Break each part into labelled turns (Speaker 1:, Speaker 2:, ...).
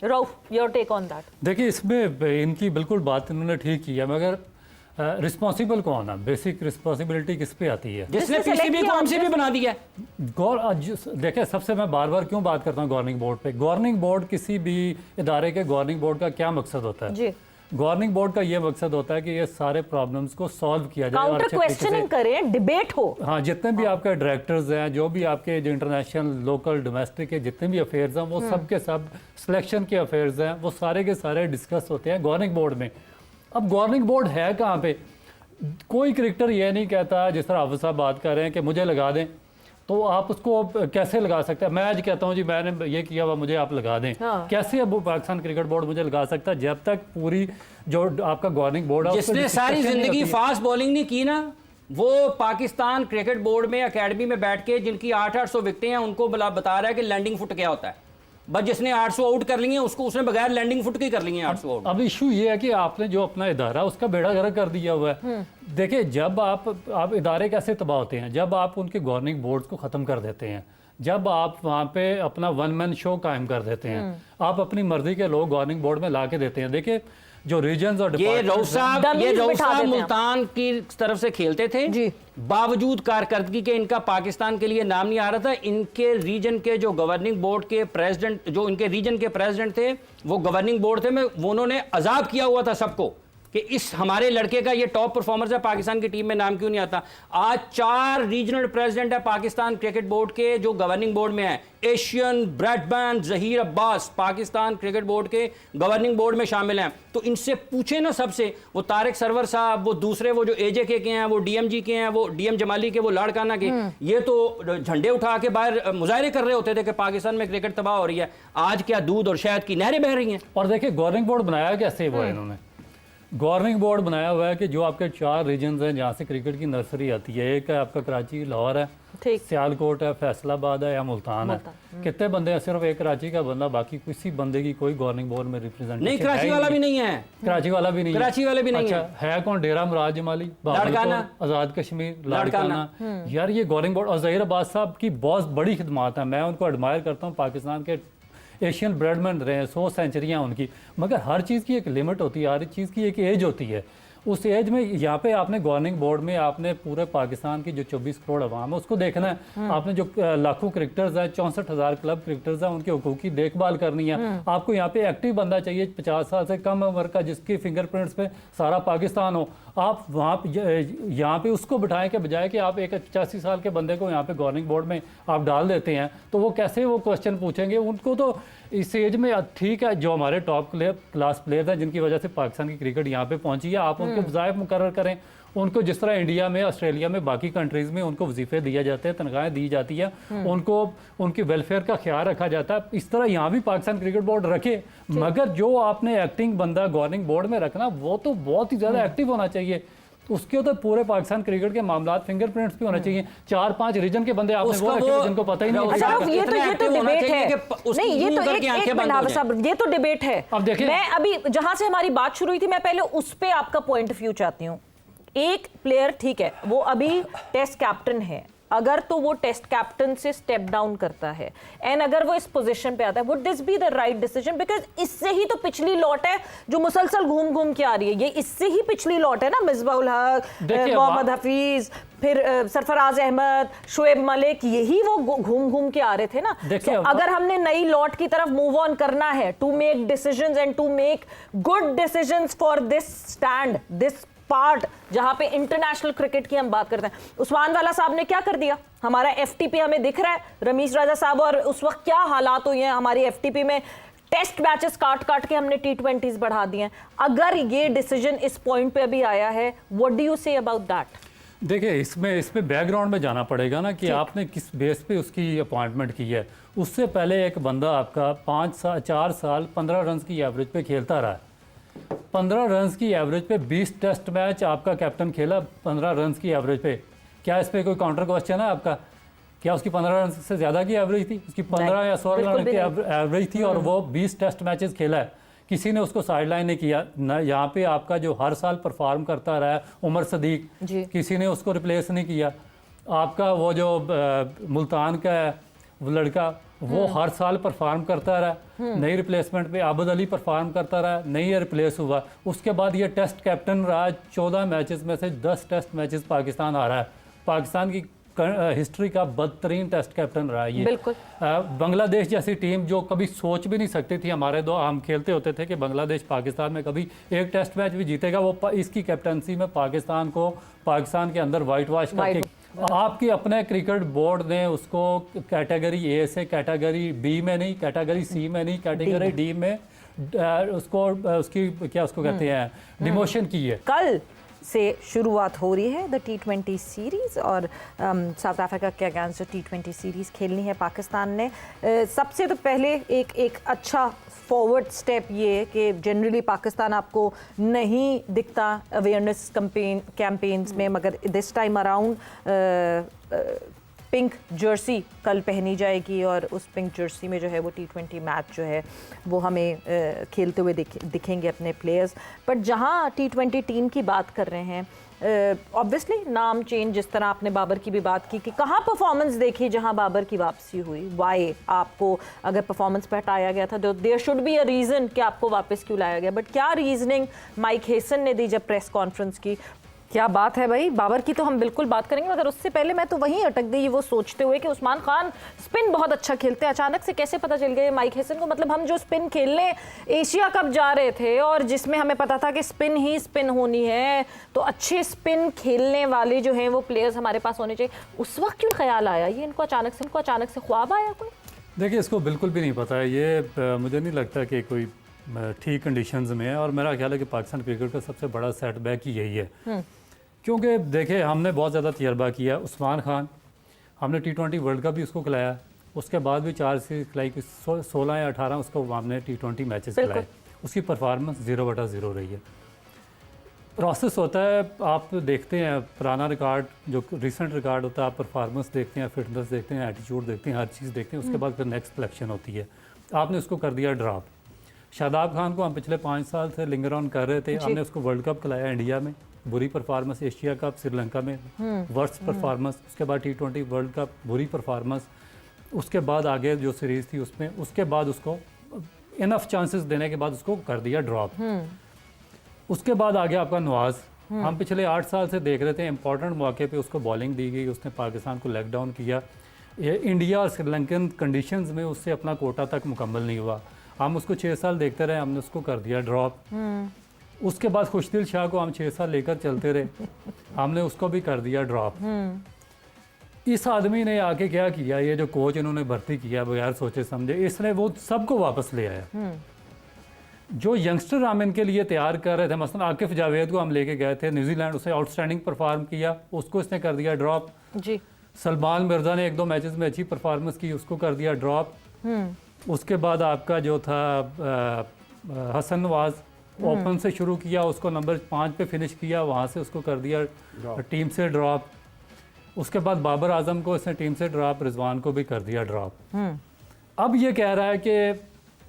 Speaker 1: Rauf, your take on that?
Speaker 2: देखिए, इसमें इनकी बिल्कुल बात इन्होंने ठीक की है, मगर रिस्पॉन्सिबल कौन है? बेसिक रिस्पॉन्सिबिलिटी किस पे आती है?
Speaker 3: जिसने पीसीबी को हमसे भी बना दिया।
Speaker 2: देखिए, सबसे मैं बार बार क्यों बात करता हूँ गवर्निंग बोर्ड पे। गवर्निंग बोर्ड, किसी भी इदारे के गवर्निंग बोर्ड का क्या मकसद होता है?
Speaker 1: जी,
Speaker 2: गवर्निंग बोर्ड का ये मकसद होता है कि ये सारे प्रॉब्लम्स को सॉल्व किया जाए,
Speaker 1: काउंटर क्वेश्चनिंग करें, डिबेट हो।
Speaker 2: हाँ, जितने भी आपके डायरेक्टर्स हैं, जो भी आपके जो इंटरनेशनल, लोकल, डोमेस्टिक के जितने भी अफेयर्स हैं, वो सब के सब सिलेक्शन के अफेयर्स हैं, वो सारे के सारे डिस्कस होते हैं गवर्निंग बोर्ड में। अब गवर्निंग बोर्ड है कहाँ पे? कोई क्रिकेटर ये नहीं कहता, जिस तरह हाफिज साहब बात कर रहे हैं कि मुझे लगा दें, तो आप उसको कैसे लगा सकते हैं? मैं आज कहता हूँ जी मैंने ये किया हुआ, मुझे आप लगा दें।
Speaker 1: हाँ।
Speaker 2: कैसे अब पाकिस्तान क्रिकेट बोर्ड मुझे लगा सकता है जब तक पूरी जो आपका गवर्निंग बोर्ड है
Speaker 3: जिसने सारी जिंदगी फास्ट बॉलिंग नहीं की ना, वो पाकिस्तान क्रिकेट बोर्ड में अकेडमी में बैठ के जिनकी 800 विकेटें हैं उनको बता रहा है कि लैंडिंग फुट क्या होता है। बस जिसने 800 आउट कर लिए उसको, उसने बगैर लैंडिंग फुट के कर लिए 800 आउट।
Speaker 2: अब इशू ये है कि आपने जो अपना इदारा उसका बेड़ा गर्क कर दिया हुआ है। देखिए, जब आप इदारे कैसे तबाह होते हैं? जब आप उनके गवर्निंग बोर्ड को ख़त्म कर देते हैं, जब आप वहाँ पे अपना वन मैन शो कायम कर देते हैं, आप अपनी मर्जी के लोग गवर्निंग बोर्ड में ला के देते हैं। देखिए, जो रीजन्स और
Speaker 3: ये रऊफ साहब मुल्तान की तरफ से खेलते थे
Speaker 1: जी,
Speaker 3: बावजूद कारकर्दगी के इनका पाकिस्तान के लिए नाम नहीं आ रहा था। इनके रीजन के जो गवर्निंग बोर्ड के प्रेसिडेंट, जो इनके रीजन के प्रेसिडेंट थे, वो गवर्निंग बोर्ड थे में, उन्होंने अजाब किया हुआ था सबको कि इस हमारे लड़के का ये टॉप परफॉर्मर है, पाकिस्तान की टीम में नाम क्यों नहीं आता। आज 4 रीजनल प्रेसिडेंट है पाकिस्तान क्रिकेट बोर्ड के जो गवर्निंग बोर्ड में है। एशियन, ब्रैडबैन, जहीर अब्बास पाकिस्तान क्रिकेट बोर्ड के गवर्निंग बोर्ड में शामिल हैं। तो इनसे पूछे ना सबसे, वो तारिक सरवर साहब, वो दूसरे वो जो एजेके के हैं, वो डीएमजी के हैं, वो डीएम जमाली के, वो लाड़काना के, ये तो झंडे उठा के बाहर मुजाहरे कर रहे होते थे कि पाकिस्तान में क्रिकेट तबाह हो रही है। आज क्या दूध और शहद की नहरें बह रही हैं।
Speaker 2: और देखिए, गवर्निंग बोर्ड बनाया कैसे हुआ है इन्होंने? गवर्निंग बोर्ड बनाया हुआ है कि जो आपके 4 रीजन्स हैं जहाँ से क्रिकेट की नर्सरी आती है, एक है आपका कराची, लाहौर है, सियालकोट है, फैसलाबाद है या मुल्तान है। कितने बंदे हैं? सिर्फ एक कराची का बंदा, बाकी किसी बंदे की कोई गवर्निंग बोर्ड में रिप्रेजेंटेशन
Speaker 3: नहीं। कराची वाला भी नहीं है।
Speaker 2: कराची वाला भी नहीं है।
Speaker 3: कराची वाले भी नहीं
Speaker 2: है कौन? डेरा मुराद जमाली,
Speaker 3: लाड़काना,
Speaker 2: आज़ाद कश्मीर, लाड़काना। यार, ये गवर्निंग बोर्ड और ज़हीर अब्बास साहब की बहुत बड़ी खिदमत है। मैं उनको एडमायर करता हूँ। पाकिस्तान के एशियन ब्रेडमैन रहे हैं, 100 सेंचुरियाँ उनकी, मगर हर चीज़ की एक लिमिट होती है, हर चीज़ की एक एज होती है। उस एज में यहाँ पे आपने गवर्निंग बोर्ड में आपने पूरे पाकिस्तान की जो 24 करोड़ अवाम है उसको देखना है। आपने जो लाखों क्रिकेटर्स हैं, 64,000 क्लब क्रिकेटर्स हैं, उनके हकूक़ की देखभाल करनी है। आपको यहाँ पे एक्टिव बंदा चाहिए 50 साल से कम उम्र का, जिसकी फिंगरप्रिंट्स पे सारा पाकिस्तान हो। आप वहाँ यहाँ पे उसको बिठाएं के बजाय कि आप एक 85 साल के बंदे को यहाँ पे गवर्निंग बोर्ड में आप डाल देते हैं, तो वो कैसे वो क्वेश्चन पूछेंगे? उनको तो इस एज में ठीक है, जो हमारे टॉप क्लास प्लेयर्स हैं जिनकी वजह से पाकिस्तान की क्रिकेट यहाँ पे पहुंची है, आप उनके वज़ाइफ मुकर्रर करें। उनको जिस तरह इंडिया में, ऑस्ट्रेलिया में, बाकी कंट्रीज़ में उनको वजीफे दिए जाते हैं, तनख्वाहें दी जाती है, उनको उनके वेलफेयर का ख्याल रखा जाता है, इस तरह यहाँ भी पाकिस्तान क्रिकेट बोर्ड रखे। मगर जो आपने एक्टिंग बंदा गवर्निंग बोर्ड में रखना, वो तो बहुत ही ज़्यादा एक्टिव होना चाहिए। उसके तो पूरे पाकिस्तान क्रिकेट के मामला फिंगरप्रिंट्स भी होने चाहिए। 4-5 रीजन के बंदे आपने वो रखे जिनको पता ही नहीं।
Speaker 1: ये तो डिबेट है। नहीं, ये तो ये तो डिबेट है।
Speaker 2: अब देखिए,
Speaker 1: मैं अभी जहां से हमारी बात शुरू हुई थी, मैं पहले उस पे आपका पॉइंट ऑफ व्यू चाहती हूँ। एक प्लेयर, ठीक है, वो अभी टेस्ट कैप्टन है, अगर तो वो टेस्ट कैप्टन से स्टेप डाउन करता है एंड अगर वो इस पोजीशन पे आता है, would this be the right decision? Because इससे ही तो पिछली लॉट है जो मुसलसल घूम घूम के आ रही है। ये इससे ही पिछली लॉट है ना, मिसबाउल हक, मोहम्मद हफीज, फिर सरफराज अहमद, शोएब मलिक, यही वो घूम घूम के आ रहे थे ना। तो अगर हमने नई लॉट की तरफ मूव ऑन करना है, to make decisions and to make good decisions for this stand, this part जहां पे इंटरनेशनल क्रिकेट की हम बात करते हैं, उस्मान वाला साहब ने क्या कर दिया? हमारा एफटीपी हमें दिख रहा है, रमीश राजा साहब, और उस वक्त क्या हालात हुए हैं हमारी एफटीपी में, टेस्ट मैचेस काट काट के हमने T20s बढ़ा दिए हैं। अगर ये डिसीजन इस पॉइंट पे अभी आया है, what do you say about that?
Speaker 2: देखिए, इसमें बैकग्राउंड में जाना पड़ेगा ना कि आपने किस बेस पे उसकी अपॉइंटमेंट की है। उससे पहले एक बंदा आपका 4 साल 15 रन की एवरेज पे खेलता रहा है। 15 रन की एवरेज पे 20 टेस्ट मैच आपका कैप्टन खेला 15 रन की एवरेज पे। क्या इस पे कोई काउंटर क्वेश्चन है आपका? क्या उसकी 15 रन से ज़्यादा की एवरेज थी? उसकी 15 या 16 रन की एवरेज थी और वो 20 टेस्ट मैचेस खेला है। किसी ने उसको साइडलाइन नहीं किया ना। यहाँ पे आपका जो हर साल परफॉर्म करता रहा है उमर सदीक, किसी ने उसको रिप्लेस नहीं किया। आपका वो जो मुल्तान का वो लड़का, वो हर साल परफॉर्म करता रहा, नई रिप्लेसमेंट पे आबद अली परफॉर्म करता रहा, नहीं रिप्लेस हुआ। उसके बाद ये टेस्ट कैप्टन रहा, 14 मैचेस में से 10 टेस्ट मैचेस पाकिस्तान आ रहा है। पाकिस्तान की हिस्ट्री का बदतरीन टेस्ट कैप्टन रहा ये।
Speaker 1: बिल्कुल।
Speaker 2: बांग्लादेश जैसी टीम जो कभी सोच भी नहीं सकती थी, हम खेलते होते थे कि बांग्लादेश पाकिस्तान में कभी एक टेस्ट मैच भी जीतेगा, वो इसकी कैप्टनसी में पाकिस्तान के अंदर वाइट वॉश करके आपकी अपने क्रिकेट बोर्ड ने उसको कैटेगरी ए से कैटेगरी बी में नहीं, कैटेगरी सी में नहीं, कैटेगरी डी में उसको उसकी क्या उसको कहते हैं डिमोशन की है।
Speaker 1: कल से शुरुआत हो रही है द T20 सीरीज़ और साउथ अफ्रीका के अगेंस्ट जो T20 सीरीज़ खेलनी है पाकिस्तान ने। सबसे तो पहले एक अच्छा फॉरवर्ड स्टेप ये है कि जनरली पाकिस्तान आपको नहीं दिखता अवेयरनेस कैंपेन्स में, मगर this time around pink Jersey कल पहनी जाएगी और उस पिंक जर्सी में जो है वो T20 मैच जो है वो हमें खेलते हुए दिखेंगे अपने प्लेयर्स। बट जहाँ T20 टीम की बात कर रहे हैं, ऑब्वियसली नाम चेंज, जिस तरह आपने बाबर की भी बात की कि कहाँ परफॉर्मेंस देखी जहाँ बाबर की वापसी हुई, वाई आपको अगर परफॉर्मेंस पे हटाया गया था तो there should be a reason कि आपको वापस क्यों लाया गया। बट क्या रीजनिंग माइक हेसन ने दी जब प्रेस कॉन्फ्रेंस की, क्या बात है भाई। बाबर की तो हम बिल्कुल बात करेंगे, मगर उससे पहले मैं तो वहीं अटक गई वो सोचते हुए कि उस्मान खान स्पिन बहुत अच्छा खेलते हैं, अचानक से कैसे पता चल गया माइक हेसन को। मतलब हम जो स्पिन खेलने एशिया कप जा रहे थे और जिसमें हमें पता था कि स्पिन ही स्पिन होनी है, तो अच्छे स्पिन खेलने वाले जो हैं वो प्लेयर्स हमारे पास होने चाहिए, उस वक्त क्यों ख्याल आया ये इनको अचानक से ख्वाब आया कोई?
Speaker 2: देखिए, इसको बिल्कुल भी नहीं पता है ये। मुझे नहीं लगता कि कोई ठीक कंडीशंस में है, और मेरा ख्याल है कि पाकिस्तान क्रिकेट का सबसे बड़ा सेटबैक ही यही है। क्योंकि देखिए, हमने बहुत ज़्यादा तजर्बा किया। उस्मान खान हमने T20 वर्ल्ड कप भी उसको खिलाया, उसके बाद भी 4 सीरीज खिलाई, 16 या 18 उसको हमने T20 मैचेस खिलाए, उसकी परफॉर्मेंस 0/0 रही है। प्रोसेस होता है, आप देखते हैं पुराना रिकॉर्ड, जो रिसेंट रिकॉर्ड होता है, आप परफॉर्मेंस देखते हैं, फिटनेस देखते हैं, एटीट्यूड देखते हैं, हर चीज़ देखते हैं, उसके बाद फिर नेक्स्ट सिलेक्शन होती है। आपने उसको कर दिया ड्रॉप। शादाब खान को हम पिछले 5 साल से लिंगर ऑन कर रहे थे, हमने उसको वर्ल्ड कप खिलाया इंडिया में, बुरी परफॉर्मेंस, एशिया कप श्रीलंका में वर्स्ट परफॉर्मेंस, उसके बाद T20 वर्ल्ड कप बुरी परफॉर्मेंस, उसके बाद आगे जो सीरीज़ थी उसमें, उसके बाद उसको इनफ चांसेस देने के बाद उसको कर दिया ड्रॉप। उसके बाद आ गया आपका नवाज। हम पिछले 8 साल से देख रहे थे, इंपॉर्टेंट मौके पे उसको बॉलिंग दी गई, उसने पाकिस्तान को लेग डाउन किया। ये इंडिया और श्रीलंकन कंडीशंस में उससे अपना कोटा तक मुकम्मल नहीं हुआ। हम उसको 6 साल देखते रहे, हमने उसको कर दिया ड्रॉप। उसके बाद खुशदिल शाह को हम 6 साल लेकर चलते रहे, हमने उसको भी कर दिया ड्रॉप। इस आदमी ने आके क्या किया, ये जो कोच इन्होंने भर्ती किया बगैर सोचे समझे, इसने वो सबको वापस ले आया। जो यंगस्टर हम इनके लिए तैयार कर रहे थे, मसलन आकिफ जावेद को हम लेके गए थे न्यूजीलैंड, उसे आउटस्टैंडिंग परफॉर्म किया, उसको इसने कर दिया ड्रॉप जी। सलमान मिर्ज़ा ने 1-2 मैचेस में अच्छी परफॉर्मेंस की, उसको कर दिया ड्रॉप। उसके बाद आपका जो था हसन नवाज, ओपन से शुरू किया, उसको नंबर 5 पे फिनिश किया, वहाँ से उसको कर दिया टीम से ड्रॉप। उसके बाद बाबर आजम को इसने टीम से ड्रॉप, रिजवान को भी कर दिया ड्रॉप। अब ये कह रहा है कि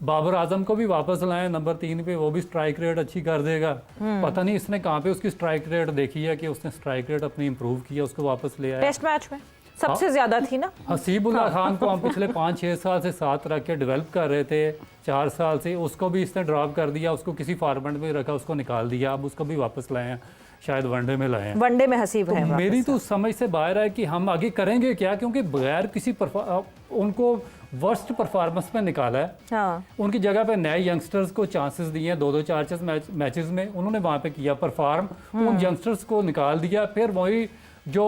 Speaker 2: बाबर आजम को भी वापस लाएं नंबर 3 पे, वो भी स्ट्राइक रेट अच्छी कर देगा। पता नहीं इसने कहाँ पे उसकी स्ट्राइक रेट देखी है कि उसने स्ट्राइक रेट अपनी इंप्रूव किया, उसको वापस ले आया।
Speaker 1: टेस्ट मैच में सबसे ज्यादा थी ना।
Speaker 2: हसीबुल्ला खान को हम पिछले 5-6 साल से साथ रख के डेवलप कर रहे थे, 4 साल से, उसको भी इसने ड्रॉप कर दिया, उसको किसी फॉर्मेट में रखा, उसको निकाल दिया, अब उसको भी वापस लाए हैं, शायद वनडे में लाए हैं।
Speaker 1: वनडे में हसीब है।
Speaker 2: मेरी तो समझ से बाहर है कि हम आगे करेंगे क्या, क्योंकि बगैर किसी उनको वर्स्ट परफॉर्मेंस में निकाला है। हाँ। उनकी जगह पे नए यंगस्टर्स को चांसेस दिए हैं, 2-2 4 मैचेस में उन्होंने वहाँ पे किया परफॉर्म, उन यंगस्टर्स को निकाल दिया, फिर वही जो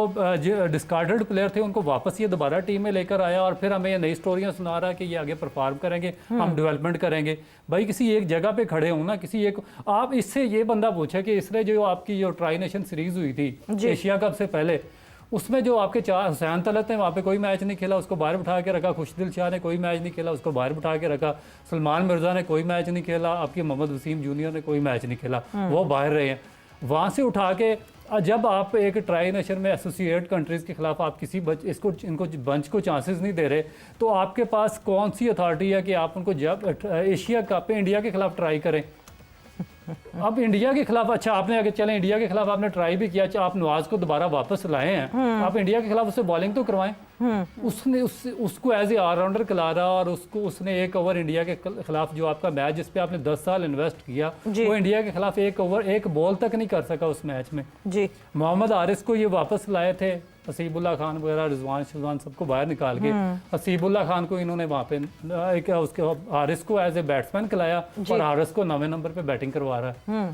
Speaker 2: डिस्कार्डेड प्लेयर थे उनको वापस ये दोबारा टीम में लेकर आया, और फिर हमें ये नई स्टोरियां सुना रहा है कि ये आगे परफॉर्म करेंगे, हम डेवलपमेंट करेंगे। भाई किसी एक जगह पे खड़े हो ना, किसी एक, आप इससे ये बंदा पूछे कि इसने जो आपकी जो ट्राई नेशन सीरीज हुई थी एशिया कप से पहले, उसमें जो आपके 4 हुसैन तलत ने वहाँ पे कोई मैच नहीं खेला, उसको बाहर बिठा के रखा। खुशदिल शाह ने कोई मैच नहीं खेला, उसको बाहर बिठा के रखा। सलमान मिर्ज़ा ने कोई मैच नहीं खेला, आपके मोहम्मद वसीम जूनियर ने कोई मैच नहीं खेला, वो बाहर रहे हैं। वहाँ से उठा के जब आप एक ट्राई नेशन में एसोसिएट कंट्रीज़ के खिलाफ आप किसी इनको बंच को चांसेस नहीं दे रहे, तो आपके पास कौन सी अथॉरिटी है कि आप उनको जब एशिया कप पे इंडिया के खिलाफ ट्राई करें। अब इंडिया के खिलाफ, अच्छा आपने आगे चले, इंडिया के खिलाफ आपने ट्राई भी किया, आप नवाज को दोबारा वापस लाए हैं, आप इंडिया के खिलाफ उससे बॉलिंग तो करवाएं। उसने उसको एज ए ऑलराउंडर खिला रहा और उसने एक ओवर इंडिया के खिलाफ जो आपका मैच जिस पे आपने 10 साल इन्वेस्ट किया,
Speaker 1: जी।
Speaker 2: वो इंडिया के खिलाफ एक ओवर एक बॉल तक नहीं कर सका उस मैच में।
Speaker 1: जी
Speaker 2: मोहम्मद हारिस को ये वापस लाए थे, हसीबुल्ला खान वगैरह रिजवान शिजवान सबको बाहर निकाल के हसीबुल्ला खान को इन्होंने वहाँ पे एक उसके हारिस को एज ए बैट्समैन खिलाया और हारिस को 9वें नंबर पे बैटिंग करवा रहा है।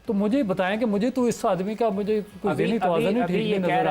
Speaker 2: तो मुझे बताएं कि मुझे तो इस आदमी का मुझे कोई ज़हनी तवाज़ुन ही ठीक नहीं नजर